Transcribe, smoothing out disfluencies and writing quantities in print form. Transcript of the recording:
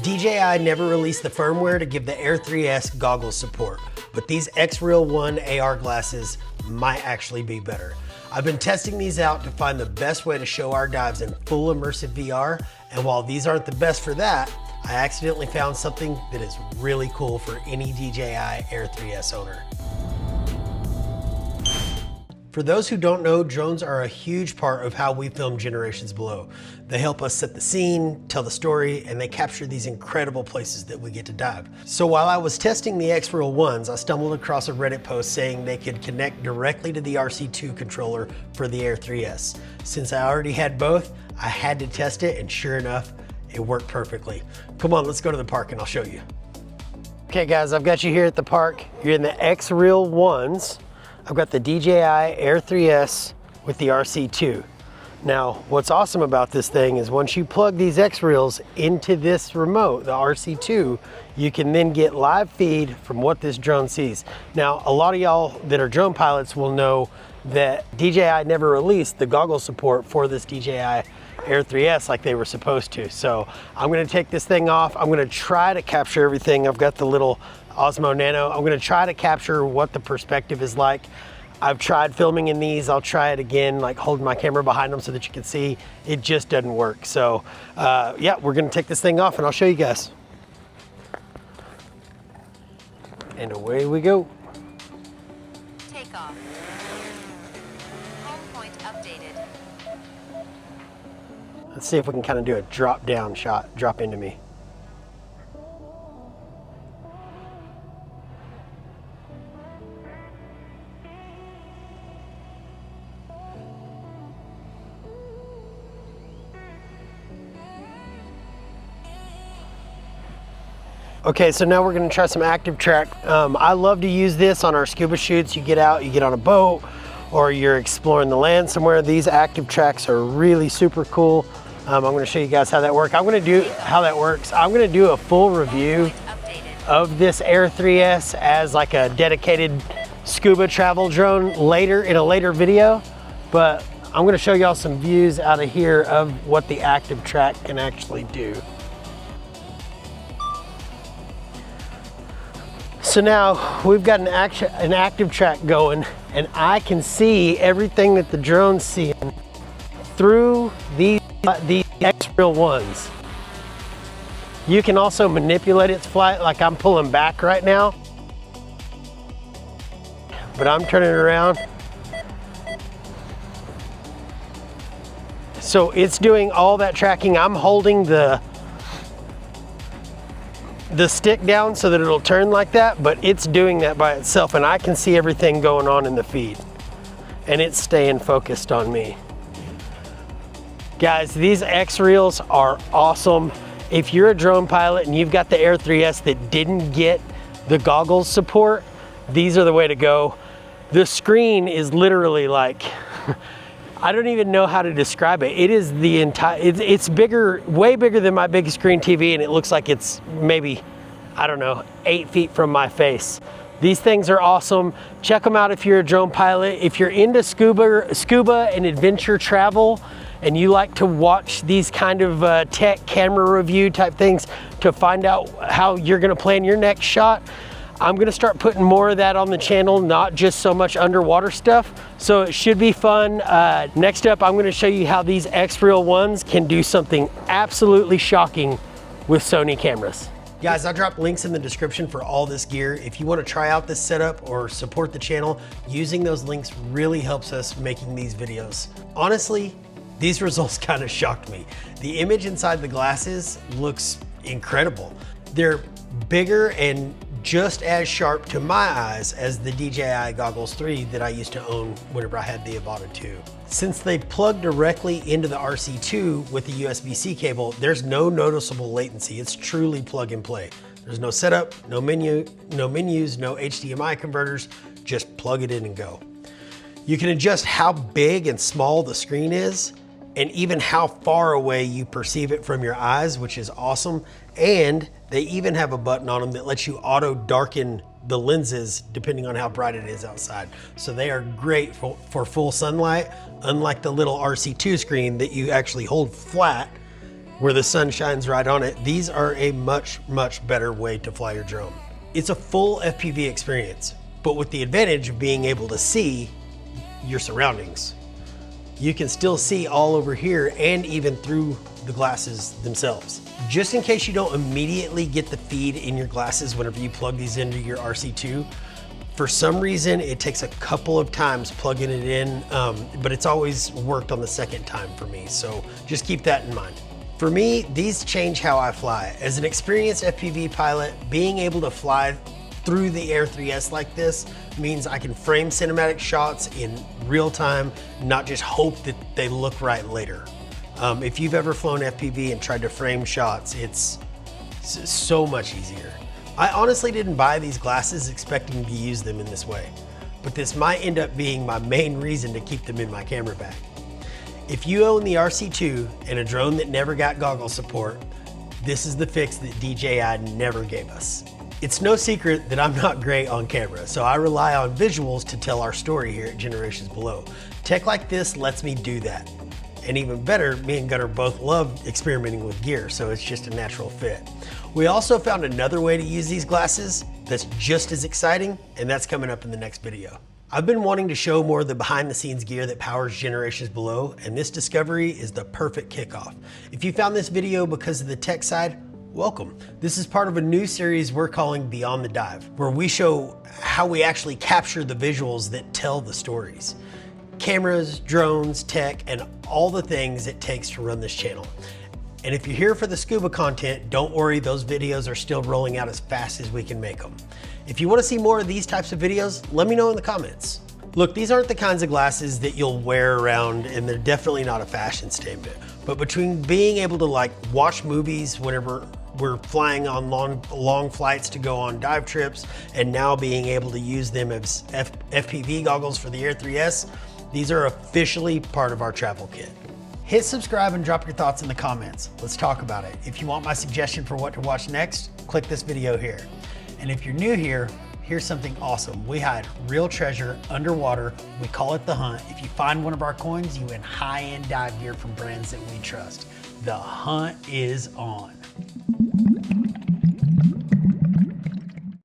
DJI never released the firmware to give the Air 3S goggles support, but these Xreal 1 AR glasses might actually be better. I've been testing these out to find the best way to show our dives in full immersive VR, and while these aren't the best for that, I accidentally found something that is really cool for any DJI Air 3S owner. For those who don't know, drones are a huge part of how we film Generations Below. They help us set the scene, tell the story, and they capture these incredible places that we get to dive. So while I was testing the Xreal 1s, I stumbled across a Reddit post saying they could connect directly to the RC2 controller for the Air 3S. Since I already had both, I had to test it, and sure enough, it worked perfectly. Come on, let's go to the park and I'll show you. Okay guys, I've got you here at the park. You're in the Xreal 1s. I've got the DJI Air 3S with the RC2. Now, what's awesome about this thing is once you plug these Xreals into this remote, the RC2, you can then get live feed from what this drone sees. Now, a lot of y'all that are drone pilots will know that DJI never released the goggle support for this DJI Air 3S like they were supposed to. So I'm gonna take this thing off. I'm gonna try to capture everything. I've got the little Osmo Nano. I'm gonna try to capture what the perspective is like. I've tried filming in these. I'll try it again, like holding my camera behind them so that you can see. It just doesn't work. So yeah, we're gonna take this thing off and I'll show you guys. And away we go. Take off. Home point updated. Let's see if we can kind of do a drop down shot, drop into me. Okay, so now we're gonna try some active track. I love to use this on our scuba shoots. You get out, you get on a boat, or you're exploring the land somewhere. These active tracks are really super cool. I'm gonna show you guys how that works. I'm gonna do a full review of this Air 3S as like a dedicated scuba travel drone later in a later video, but I'm gonna show y'all some views out of here of what the active track can actually do. So now we've got an active track going, and I can see everything that the drone's seeing through these Xreal 1s. You can also manipulate its flight, like I'm pulling back right now, but I'm turning it around. So it's doing all that tracking. I'm holding the stick down so that it'll turn like that, but it's doing that by itself, and I can see everything going on in the feed, and it's staying focused on me. Guys, these Xreals are awesome. If you're a drone pilot and you've got the Air 3S that didn't get the goggles support, these are the way to go. The screen is literally like, I don't even know how to describe it. It is the entire, it's bigger, way bigger than my big screen TV, and it looks like it's maybe, I don't know, 8 feet from my face. These things are awesome. Check them out if you're a drone pilot. If you're into scuba and adventure travel, and you like to watch these kind of tech camera review type things to find out how you're gonna plan your next shot, I'm gonna start putting more of that on the channel, not just so much underwater stuff. So it should be fun. Next up, I'm gonna show you how these Xreal 1s can do something absolutely shocking with Sony cameras. Guys, I dropped links in the description for all this gear. If you want to try out this setup or support the channel, using those links really helps us making these videos. Honestly, these results kind of shocked me. The image inside the glasses looks incredible. They're bigger and just as sharp to my eyes as the DJI Goggles 3 that I used to own whenever I had the Avata 2. Since they plug directly into the RC2 with the USB-C cable, there's no noticeable latency. It's truly plug and play. There's no setup, no menus, no HDMI converters, just plug it in and go. You can adjust how big and small the screen is, and even how far away you perceive it from your eyes, which is awesome. And they even have a button on them that lets you auto darken the lenses depending on how bright it is outside. So they are great for full sunlight, unlike the little RC2 screen that you actually hold flat where the sun shines right on it, these are a much, much better way to fly your drone. It's a full FPV experience, but with the advantage of being able to see your surroundings. You can still see all over here and even through the glasses themselves. Just in case you don't immediately get the feed in your glasses whenever you plug these into your RC2, for some reason it takes a couple of times plugging it in, but it's always worked on the second time for me, so just keep that in mind. For me, these change how I fly. As an experienced FPV pilot, being able to fly through the Air 3S like this means I can frame cinematic shots in real time, not just hope that they look right later. If you've ever flown FPV and tried to frame shots, it's so much easier. I honestly didn't buy these glasses expecting to use them in this way, but this might end up being my main reason to keep them in my camera bag. If you own the RC2 and a drone that never got goggle support, this is the fix that DJI never gave us. It's no secret that I'm not great on camera, so I rely on visuals to tell our story here at Generations Below. Tech like this lets me do that. And even better, me and Gunnar both love experimenting with gear, so it's just a natural fit. We also found another way to use these glasses that's just as exciting, and that's coming up in the next video. I've been wanting to show more of the behind the scenes gear that powers Generations Below, and this discovery is the perfect kickoff. If you found this video because of the tech side, welcome. This is part of a new series we're calling Beyond the Dive, where we show how we actually capture the visuals that tell the stories. Cameras, drones, tech, and all the things it takes to run this channel. And if you're here for the scuba content, don't worry, those videos are still rolling out as fast as we can make them. If you want to see more of these types of videos, let me know in the comments. Look, these aren't the kinds of glasses that you'll wear around, and they're definitely not a fashion statement. But between being able to watch movies whenever we're flying on long flights to go on dive trips, and now being able to use them as FPV goggles for the Air 3S, these are officially part of our travel kit. Hit subscribe and drop your thoughts in the comments. Let's talk about it. If you want my suggestion for what to watch next, click this video here. And if you're new here, here's something awesome. We hide real treasure underwater. We call it The Hunt. If you find one of our coins, you win high-end dive gear from brands that we trust. The hunt is on.